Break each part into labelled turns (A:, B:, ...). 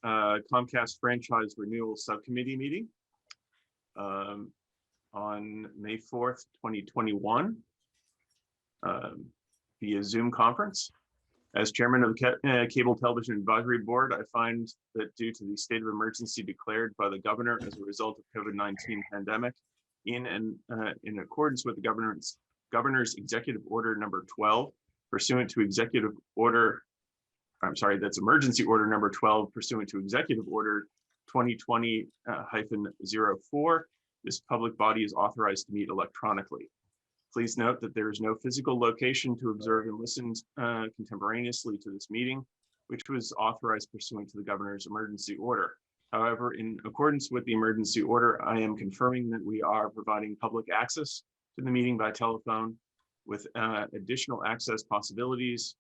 A: Comcast Franchise Renewal Subcommittee meeting on May 4th, 2021 via Zoom conference. As chairman of the Cable Television Advisory Board, I find that due to the state of emergency declared by the governor as a result of COVID-19 pandemic, in accordance with the governor's executive order number 12, pursuant to executive order, I'm sorry, that's emergency order number 12, pursuant to executive order 2020-04, this public body is authorized to meet electronically. Please note that there is no physical location to observe and listen contemporaneously to this meeting, which was authorized pursuant to the governor's emergency order. However, in accordance with the emergency order, I am confirming that we are providing public access to the meeting by telephone with additional access possibilities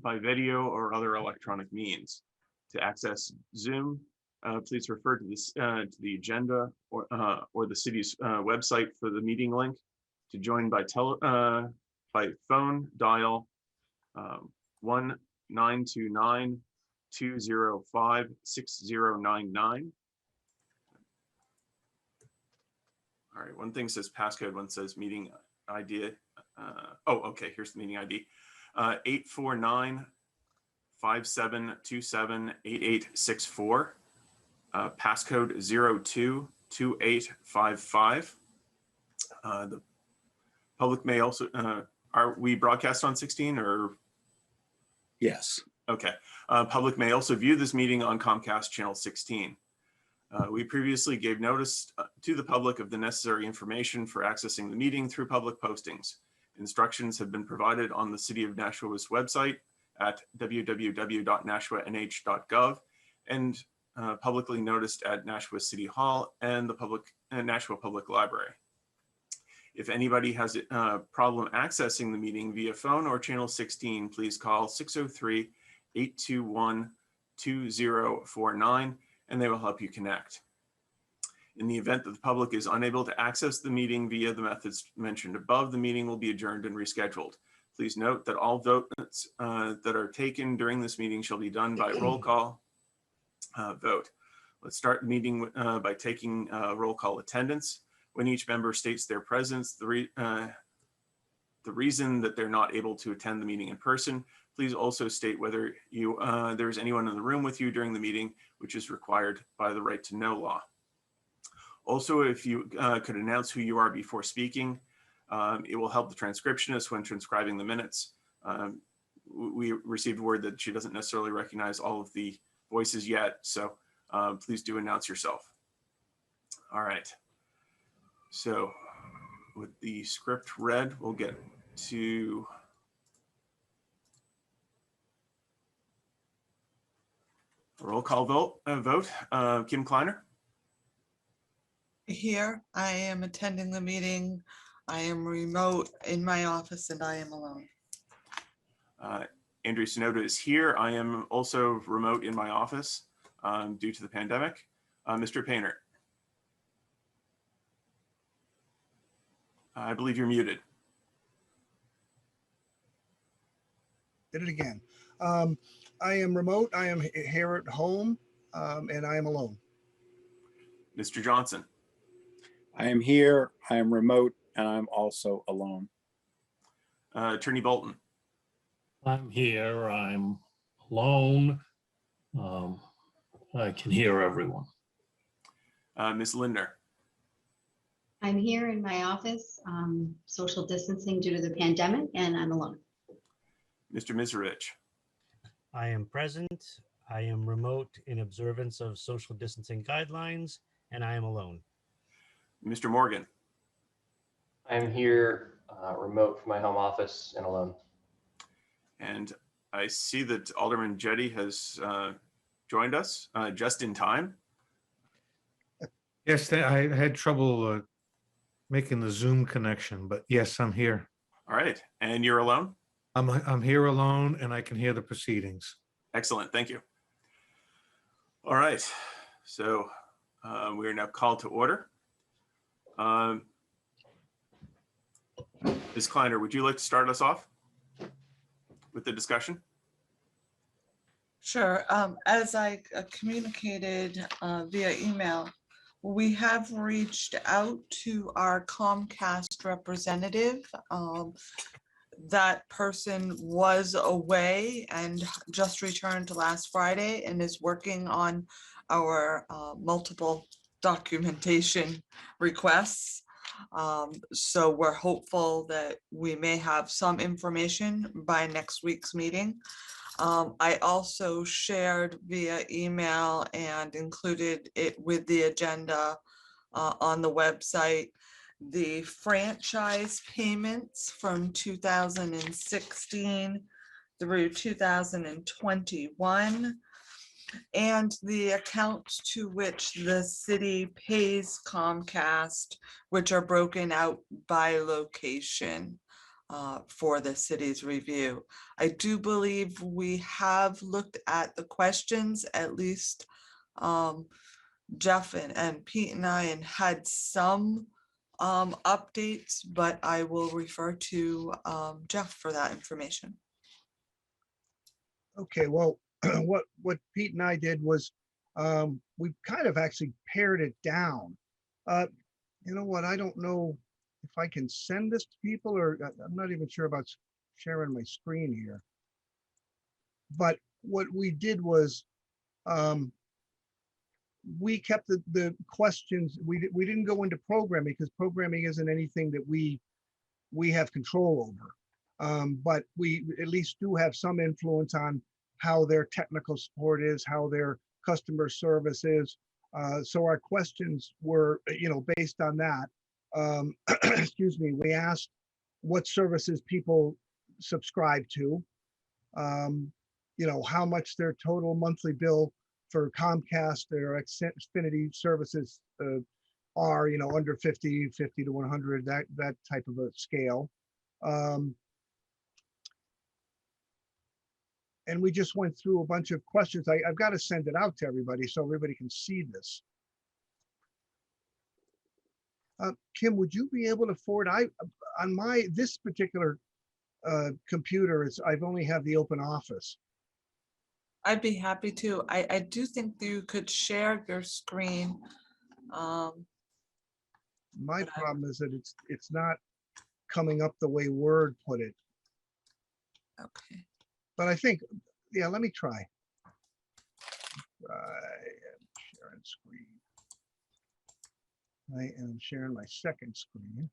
A: by video or other electronic means. To access Zoom, please refer to this to the agenda or the city's website for the meeting link. To join by phone, dial 1-929-205-6099. All right, one thing says passcode, one says meeting ID. Oh, okay, here's the meeting ID. 849-5727-8864. Passcode 022855. The public may also, are we broadcast on 16 or?
B: Yes.
A: Okay. Public may also view this meeting on Comcast channel 16. We previously gave notice to the public of the necessary information for accessing the meeting through public postings. Instructions have been provided on the City of Nashua's website at www.nashuanh.gov and publicly noticed at Nashua City Hall and the Nashua Public Library. If anybody has a problem accessing the meeting via phone or channel 16, please call 603-821-2049 and they will help you connect. In the event that the public is unable to access the meeting via the methods mentioned above, the meeting will be adjourned and rescheduled. Please note that all votes that are taken during this meeting shall be done by roll call vote. Let's start the meeting by taking roll call attendance. When each member states their presence, the reason that they're not able to attend the meeting in person, please also state whether there is anyone in the room with you during the meeting, which is required by the right to know law. Also, if you could announce who you are before speaking, it will help the transcriptionist when transcribing the minutes. We received word that she doesn't necessarily recognize all of the voices yet, so please do announce yourself. All right. So with the script read, we'll get to a roll call vote. Kim Kleiner?
C: Here, I am attending the meeting. I am remote in my office and I am alone.
A: Andrew Sonoda is here. I am also remote in my office due to the pandemic. Mr. Painter. I believe you're muted.
D: Did it again. I am remote. I am here at home and I am alone.
A: Mr. Johnson.
B: I am here, I am remote, and I'm also alone.
A: Attorney Bolton.
E: I'm here, I'm alone. I can hear everyone.
A: Ms. Lindner.
F: I'm here in my office, social distancing due to the pandemic, and I'm alone.
A: Mr. Miserich.
G: I am present. I am remote in observance of social distancing guidelines, and I am alone.
A: Mr. Morgan.
H: I'm here remote from my home office and alone.
A: And I see that Alderman Jetty has joined us just in time.
I: Yes, I had trouble making the Zoom connection, but yes, I'm here.
A: All right, and you're alone?
I: I'm here alone and I can hear the proceedings.
A: Excellent, thank you. All right, so we are now called to order. Ms. Kleiner, would you like to start us off with the discussion?
C: Sure. As I communicated via email, we have reached out to our Comcast representative. That person was away and just returned last Friday and is working on our multiple documentation requests. So we're hopeful that we may have some information by next week's meeting. I also shared via email and included it with the agenda on the website, the franchise payments from 2016 through 2021, and the accounts to which the city pays Comcast, which are broken out by location for the city's review. I do believe we have looked at the questions, at least Jeff and Pete and I, and had some updates, but I will refer to Jeff for that information.
D: Okay, well, what Pete and I did was we kind of actually pared it down. You know what? I don't know if I can send this to people, or I'm not even sure about sharing my screen here. But what we did was we kept the questions. We didn't go into programming because programming isn't anything that we have control over. But we at least do have some influence on how their technical support is, how their customer service is. So our questions were, based on that. Excuse me, we asked what services people subscribe to, how much their total monthly bill for Comcast or Xfinity services are, under 50 to 100, that type of a scale. And we just went through a bunch of questions. I've got to send it out to everybody so everybody can see this. Kim, would you be able to forward? On this particular computer, I've only have the open office.
C: I'd be happy to. I do think you could share your screen.
D: My problem is that it's not coming up the way Word put it.
C: Okay.
D: But I think, yeah, let me try. Sharing screen. I am sharing my second screen.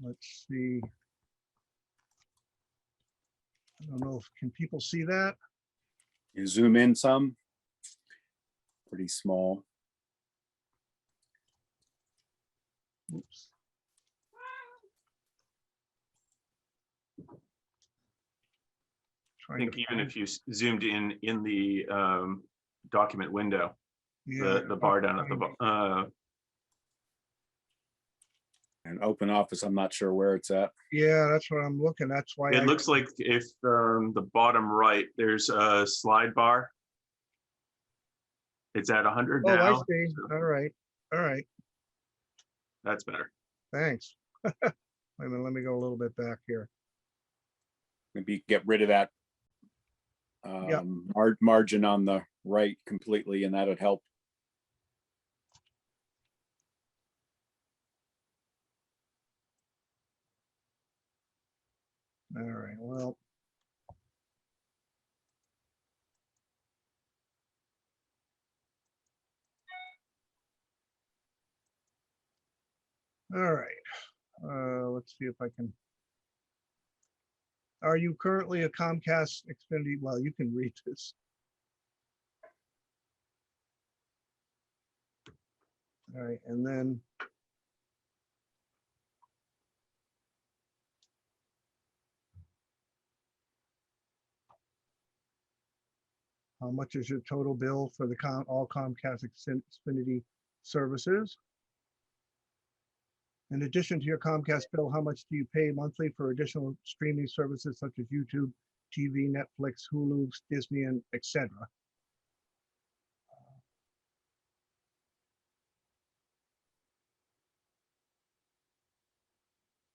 D: Let's see. I don't know can people see that?
B: You zoom in some. Pretty small.
D: Oops.
A: I think even if you zoomed in the document window,
D: yeah,
A: the bar down at the bottom.
B: And open office, I'm not sure where it's at.
D: yeah, that's what I'm looking. That's why
A: It looks like if the bottom right, there's a slide bar. It's at 100
D: Oh, I
A: now.
D: see. All right. All right.
A: That's better.
D: Thanks. Wait a minute. Let me go a little bit back here.
B: Maybe get rid of that
D: Yeah.
B: margin on the right completely, and that would help.
D: All right. Well, all right. Let's see if I can. Are you currently a Comcast Xfinity? Well, you can read this. All right, and then how much is your total bill for the all Comcast Xfinity services? In addition to your Comcast bill, how much do you pay monthly for additional streaming services such as YouTube, TV, Netflix, Hulu, Disney, and etc.?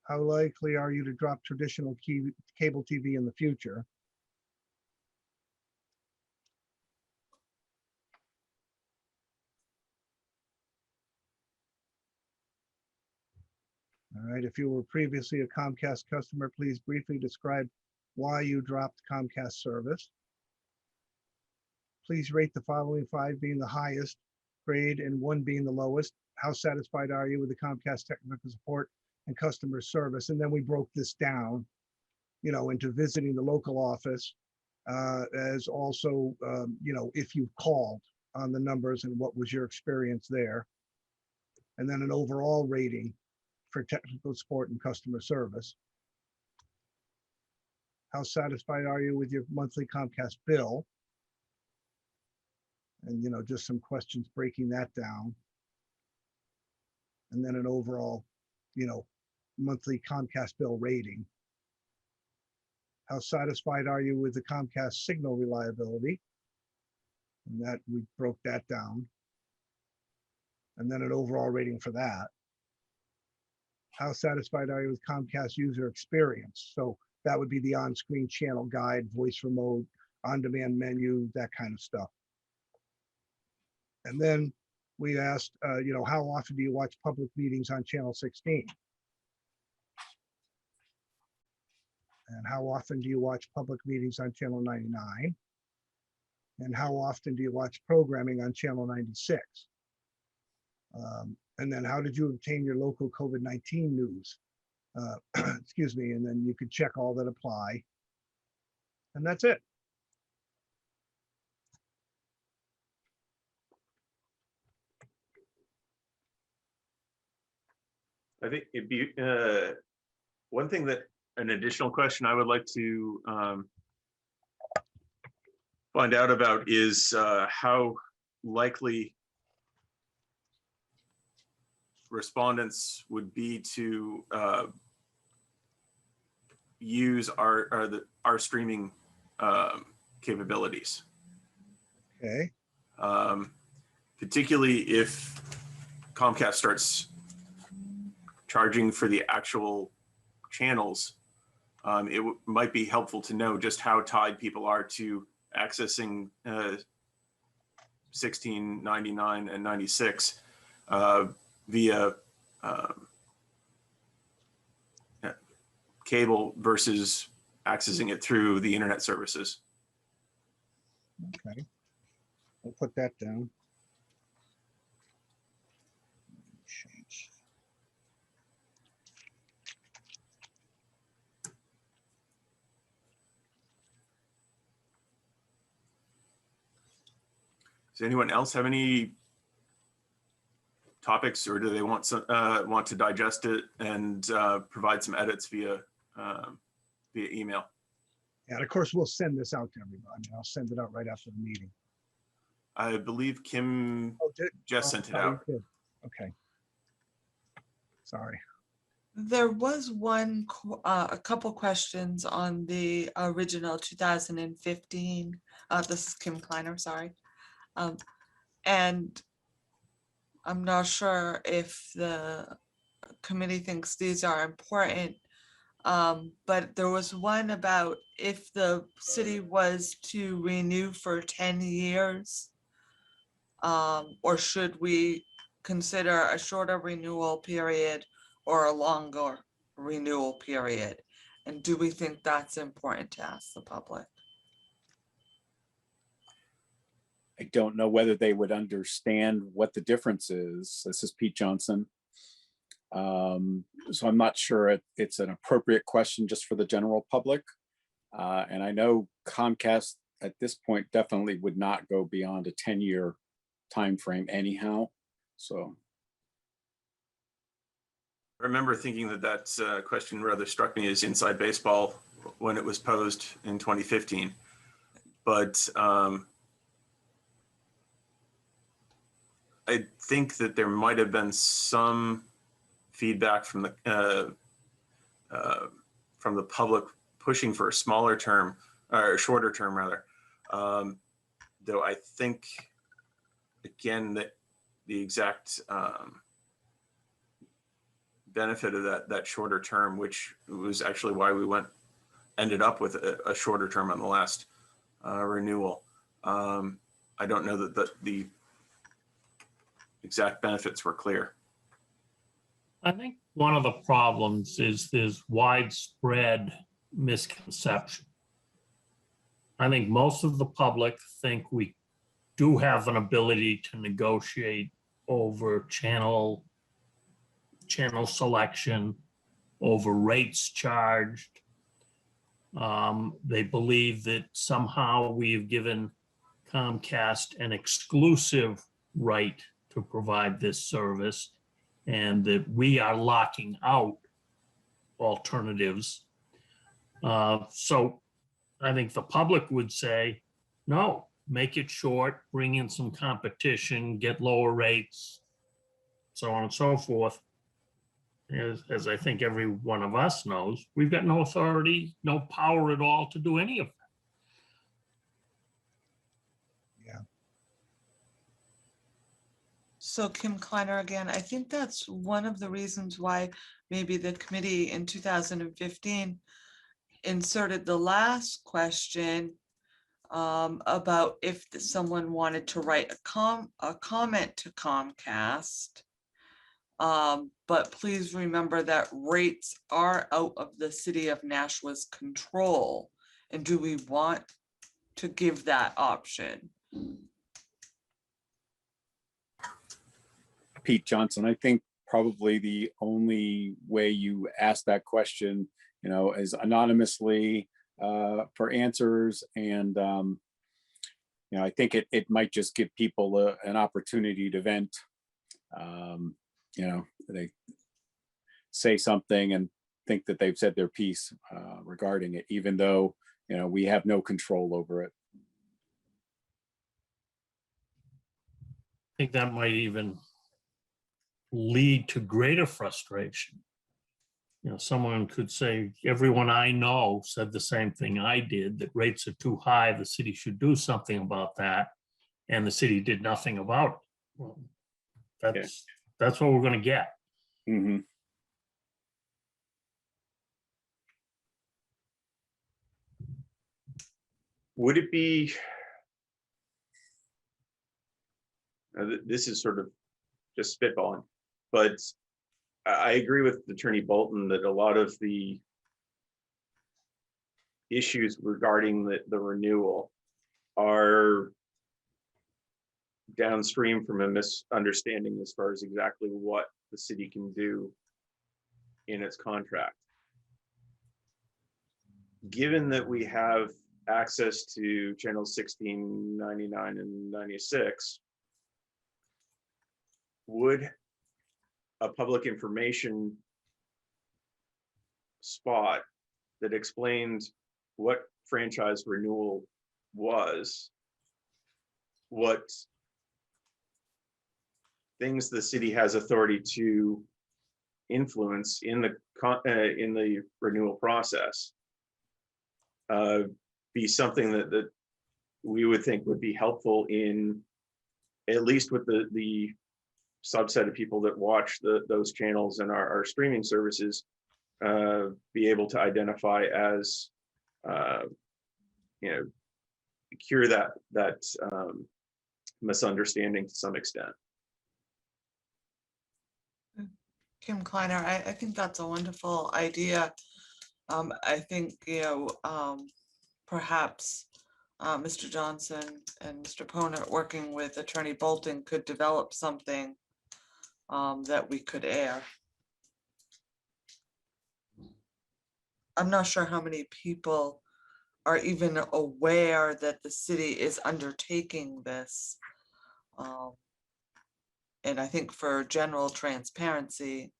D: How likely are you to drop traditional cable TV in the future? right, if you were previously a Comcast customer, please briefly describe why you dropped Comcast service. Please rate the following: 5 being the highest grade and 1 being the lowest. How satisfied are you with the Comcast technical support and customer service? And then we broke this down, into visiting the local office, as also, if you called on the numbers and what was your experience there. And then an overall rating for technical support and customer service. How satisfied are you with your monthly Comcast bill? And, just some questions breaking that down. And then an overall, monthly Comcast bill rating. How satisfied are you with the Comcast signal reliability? And that we broke that down. And then an overall rating for that. How satisfied are you with Comcast user experience? So that would be the on-screen channel guide, voice remote, on-demand menu, that kind of stuff. And then we asked, how often do you watch public meetings on channel 16? And how often do you watch public meetings on channel 99? And how often do you watch programming on channel 96? And then how did you obtain your local COVID-19 news? Excuse me, and then you could check all that apply. And that's it.
A: I think it'd be one thing that an additional question I would like to find out about is how likely respondents would be to use our streaming capabilities.
D: Okay.
A: Particularly if Comcast starts charging for the actual channels, it might be helpful to know just how tied people are to accessing 16, 99, and 96 via cable versus accessing it through the internet services.
D: Okay. I'll put that down. Change.
A: Does anyone else have any topics, or do they want to digest it and provide some edits via email?
D: And of course, we'll send this out to everybody. I'll send it out right after the meeting.
A: I believe Kim just sent it out.
D: Okay. Sorry.
C: There was a couple questions on the original 2015. This is Kim Kleiner, sorry. And I'm not sure if the committee thinks these are important, but there was one about if the city was to renew for 10 years, or should we consider a shorter renewal period or a longer renewal period? And do we think that's important to ask the public?
B: I don't know whether they would understand what the difference is. This is Pete Johnson. So I'm not sure it's an appropriate question just for the general public. And I know Comcast at this point definitely would not go beyond a 10-year time frame anyhow. So
A: I remember thinking that question rather struck me as inside baseball when it was posed in 2015. But I think that there might have been some feedback from the public pushing for a smaller term, or a shorter term rather. Though I think, again, that the exact benefit of that shorter term, which was actually why we ended up with a shorter term on the last renewal. I don't know that the exact benefits were clear.
E: I think one of the problems is there's widespread misconception. I think most of the public think we do have an ability to negotiate over channel selection, over rates charged. They believe that somehow we've given Comcast an exclusive right to provide this service, and that we are locking out alternatives. So I think the public would say, no, make it short, bring in some competition, get lower rates, so on and so forth. As I think every one of us knows, we've got no authority, no power at all to do any of that.
C: So Kim Kleiner again, I think that's one of the reasons why maybe the committee in 2015 inserted the last question about if someone wanted to write a comment to Comcast. But please remember that rates are out of the city of Nashua's control. And do we want to give that option?
B: Pete Johnson, I think probably the only way you ask that question, is anonymously for answers. And, I think it might just give people an opportunity to vent. They say something and think that they've said their piece regarding it, even though, we have no control over it.
E: I think that might even lead to greater frustration. Someone could say, everyone I know said the same thing I did, that rates are too high, the city should do something about that, and the city did nothing about it. Well, that's what we're going to get.
B: Mm-hmm.
A: Would it be, this is sort of just spitballing, but I agree with Attorney Bolton that a lot of the issues regarding the renewal are downstream from a misunderstanding as far as exactly what the city can do in its contract. Given that we have access to channels 16, 99, and 96, would a public information spot that explained what franchise renewal was, what things the city has authority to influence in the renewal process, be something that we would think would be helpful in, at least with the subset of people that watch those channels and our streaming services, be able to identify as, cure that misunderstanding to some extent.
C: Kim Kleiner, I think that's a wonderful idea. I think, perhaps Mr. Johnson and Mr. Poner, working with Attorney Bolton, could develop something that we could air. I'm not sure how many people are even aware that the city is undertaking this. And I think for general transparency,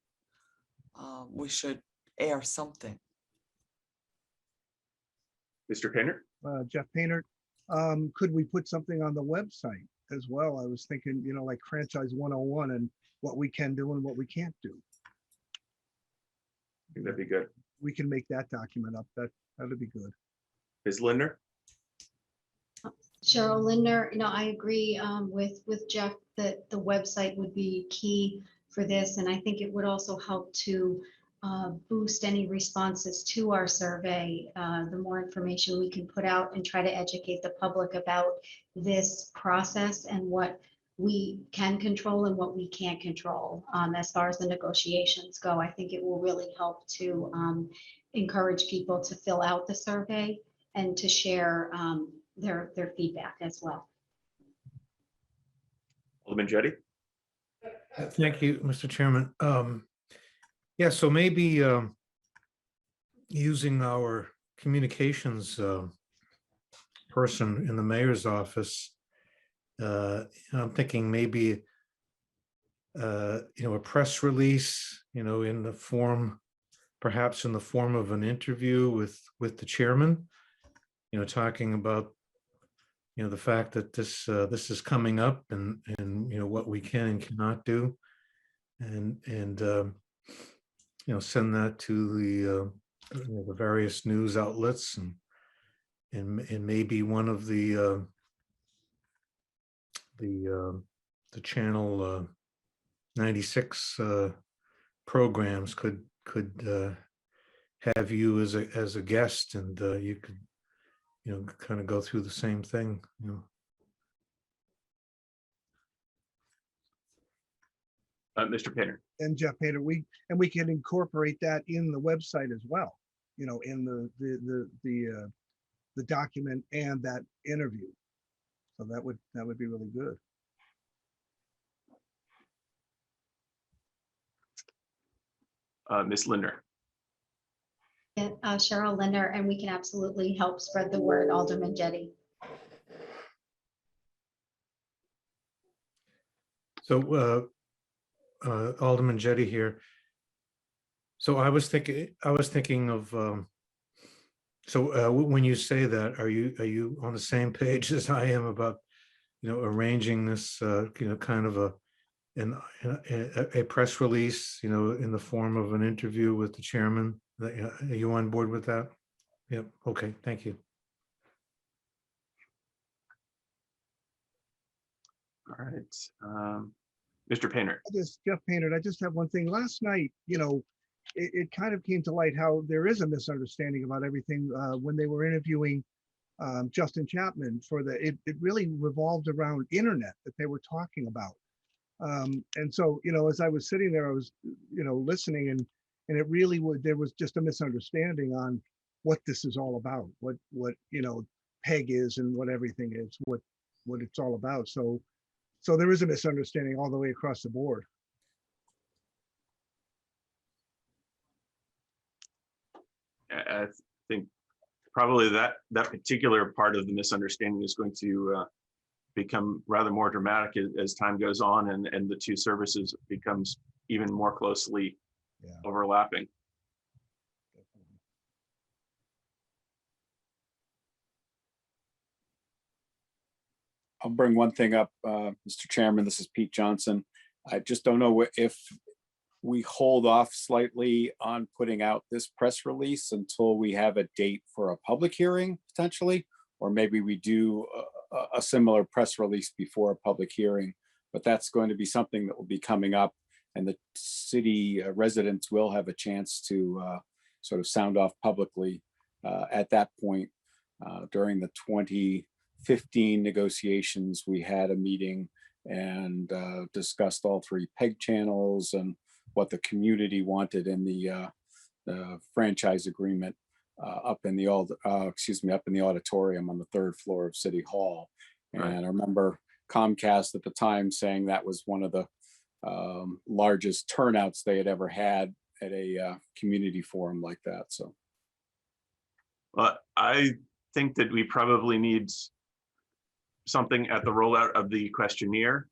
C: we should air something.
A: Mr. Painter?
D: Jeff Painter, could we put something on the website as well? I was thinking, like franchise 101 and what we can do and what we can't do.
A: I think that'd be good.
D: We can make that document up. That would be good.
A: Ms. Lindner?
F: Cheryl Lindner, I agree with Jeff that the website would be key for this. And I think it would also help to boost any responses to our survey. The more information we can put out and try to educate the public about this process and what we can control and what we can't control. As far as the negotiations go, I think it will really help to encourage people to fill out the survey and to share their feedback as well.
A: Alderman Jettie?
I: Thank you, Mr. Chairman. Yeah, so maybe using our communications person in the mayor's office, I'm thinking maybe, a press release, in the form, perhaps in the form of an interview with the chairman, talking about, the fact that this is coming up and what we can and cannot do. And send that to the various news outlets and maybe one of the channel 96 programs could have you as a guest, and you could kind of go through the same thing.
A: Mr. Painter?
D: And Jeff Painter, we can incorporate that in the website as well, in the document and that interview. So that would be really good.
A: Ms. Linder?
F: Cheryl Linder, and we can absolutely help spread the word. Alderman Jettie.
I: So Alderman Jettie here. So I was thinking of, when you say that, are you on the same page as I am about, arranging this, kind of a press release, in the form of an interview with the chairman? Are you on board with that? Yep. Okay. Thank you.
A: All right. Mr. Painter?
D: Jeff Painter, I just have one thing. Last night, it kind of came to light how there is a misunderstanding about everything when they were interviewing Justin Chapman it really revolved around internet that they were talking about. And so, as I was sitting there, I was, listening, and it really there was just a misunderstanding on what this is all about, what PEG is and what everything is, what it's all about. So there is a misunderstanding all the way across the board.
A: I think probably that particular part of the misunderstanding is going to become rather more dramatic as time goes on and the two services becomes even more closely overlapping.
B: I'll bring one thing up, Mr. Chairman. This is Pete Johnson. I just don't know if we hold off slightly on putting out this press release until we have a date for a public hearing potentially, or maybe we do a similar press release before a public hearing, but that's going to be something that will be coming up, and the city residents will have a chance to sort of sound off publicly at that point. During the 2015 negotiations, we had a meeting and discussed all three PEG channels and what the community wanted in the franchise agreement up in the auditorium on the third floor of City Hall. And
A: Right.
B: I remember Comcast at the time saying that was one of the largest turnouts they had ever had at a community forum like that. So,
A: Well, I think that we probably need something at the rollout of the questionnaire,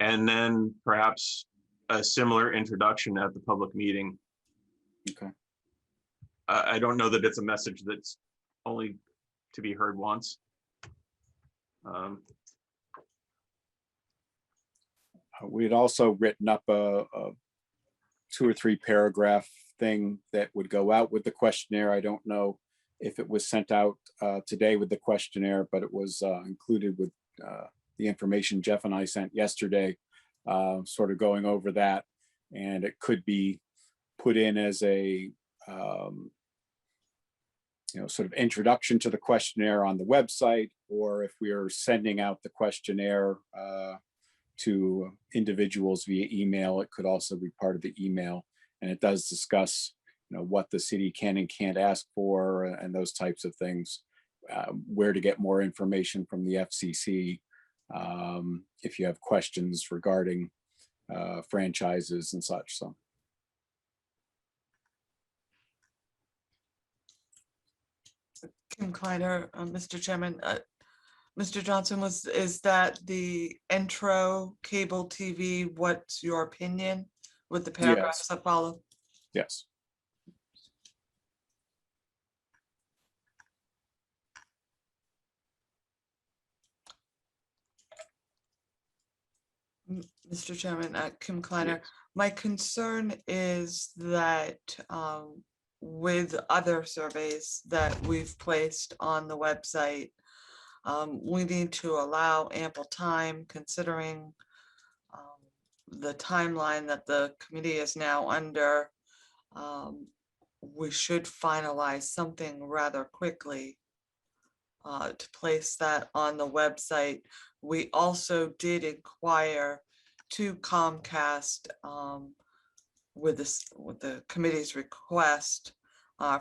A: and then perhaps a similar introduction at the public meeting.
B: okay.
A: I don't know that it's a message that's only to be heard once.
B: We had also written up a 2 or 3 paragraph thing that would go out with the questionnaire. I don't know if it was sent out today with the questionnaire, but it was included with the information Jeff and I sent yesterday, sort of going over that. And it could be put in as a sort of introduction to the questionnaire on the website, or if we are sending out the questionnaire to individuals via email, it could also be part of the email. And it does discuss, what the city can and can't ask for and those types of things, where to get more information from the FCC. If you have questions regarding franchises and such, so.
C: Kim Kleiner, Mr. Chairman, Mr. Johnson, is that the intro cable TV? What's your opinion with the paragraphs that follow?
B: Yes.
C: Mr. Chairman, Kim Kleiner, my concern is that with other surveys that we've placed on the website, we need to allow ample time, considering the timeline that the committee is now under. We should finalize something rather quickly to place that on the website. We also did inquire to Comcast with the committee's request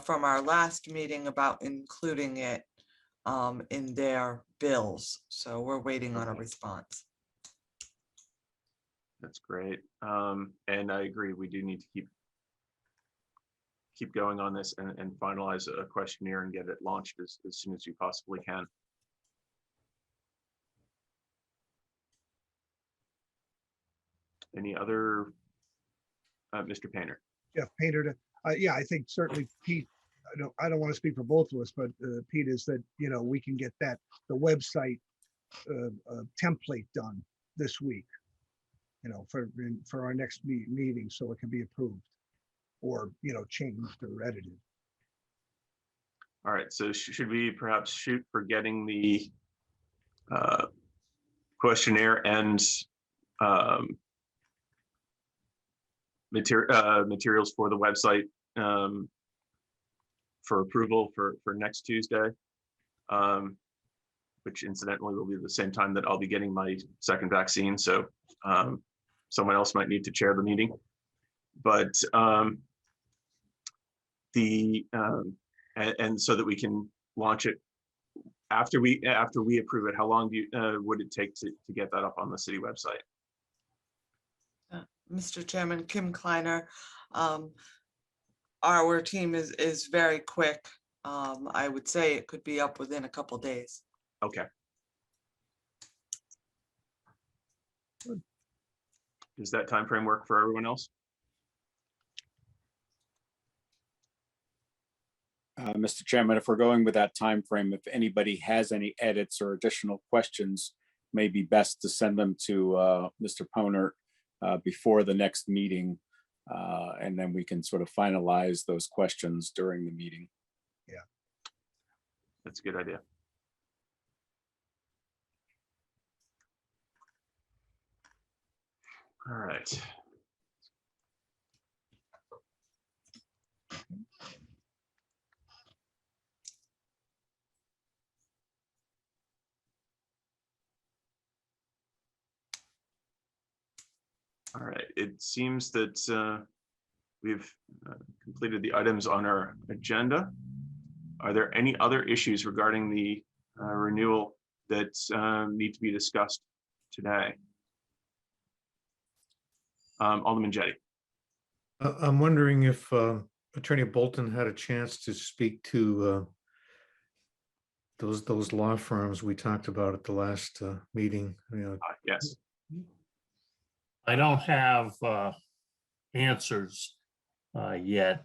C: from our last meeting about including it in their bills. So we're waiting on a response.
A: That's great. And I agree, we do need to keep going on this and finalize a questionnaire and get it launched as soon as we possibly can. Any other, Mr. Painter?
D: Jeff Painter, yeah, I think certainly Pete, I don't want to speak for both of us, but Pete, is that, we can get the website template done this week, for our next meeting, so it can be approved or, changed or edited.
A: All right, so should we perhaps shoot for getting the questionnaire and materials for the website for approval for next Tuesday, which incidentally will be the same time that I'll be getting my second vaccine. So someone else might need to chair the meeting, but and so that we can launch it after we approve it. How long would it take to get that up on the city website?
C: Mr. Chairman, Kim Kleiner, our team is very quick. I would say it could be up within a couple days.
A: Okay. Good. Does that time frame work for everyone else?
B: Mr. Chairman, if we're going with that time frame, if anybody has any edits or additional questions, may be best to send them to Mr. Poner before the next meeting, and then we can sort of finalize those questions during the meeting.
D: Yeah,
A: that's a good idea. All right. All right, it seems that we've completed the items on our agenda. Are there any other issues regarding the renewal that need to be discussed today? Alderman Jettie.
I: I'm wondering if Attorney Bolton had a chance to speak to those law firms we talked about at the last meeting.
A: Yes.
E: I don't have answers yet.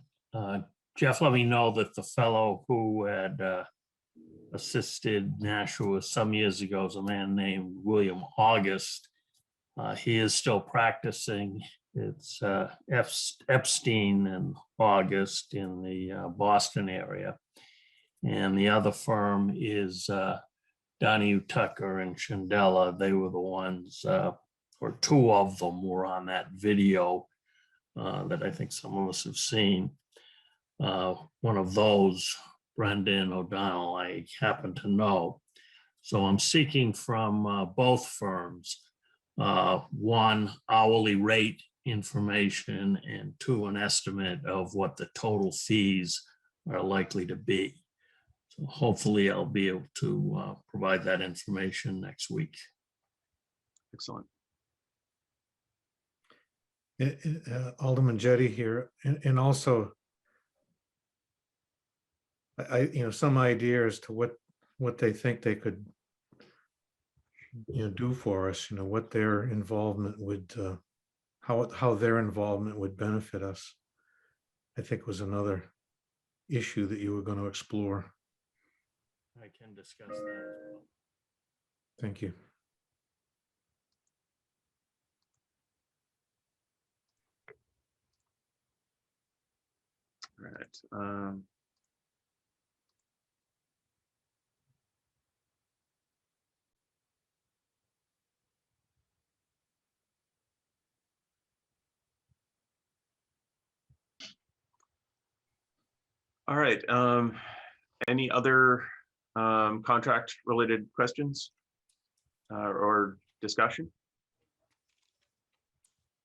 E: Jeff let me know that the fellow who had assisted Nashua some years ago is a man named William August. He is still practicing. It's Epstein and August in the Boston area. And the other firm is Donahue Tucker and Chandela. They were the ones, or two of them were on that video that I think some of us have seen. One of those Brendan O'Donnell, I happen to know. So I'm seeking from both firms, one, hourly rate information, and two, an estimate of what the total fees are likely to be. So hopefully I'll be able to provide that information next week.
A: Excellent.
I: Alderman Jettie here, and also some idea as to what they think they could do for us, what their involvement would, how their involvement would benefit us, I think was another issue that you were going to explore.
E: I can discuss that as well.
I: Thank you.
A: All right. All right. Any other contract related questions or discussion?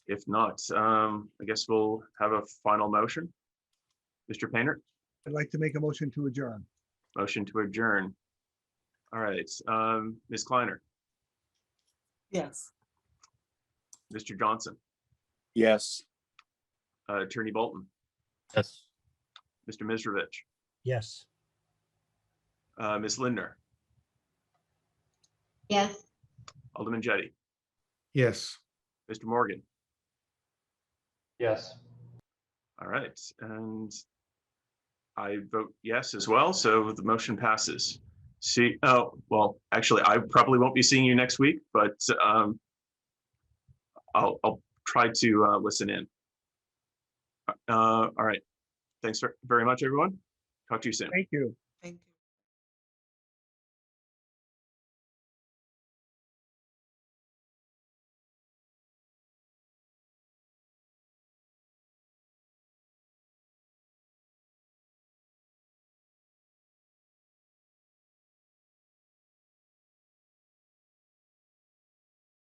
A: If not, I guess we'll have a final motion. Mr. Painter,
D: I'd like to make a motion to adjourn.
A: motion to adjourn. All right, Ms. Kleiner,
C: Yes.
A: Mr. Johnson,
B: Yes.
A: Attorney Bolton,
E: Yes.
A: Mr. Misrovich,
G: Yes.
A: Ms. Lindner,
F: Yes.
A: Alderman Jettie,
I: Yes.
A: Mr. Morgan.
H: Yes.
A: All right, and I vote yes as well, so the motion passes. Well, actually, I probably won't be seeing you next week, but I'll try to listen in. All right, thanks very much, everyone. Talk to you soon.
D: Thank you.
C: Thank you.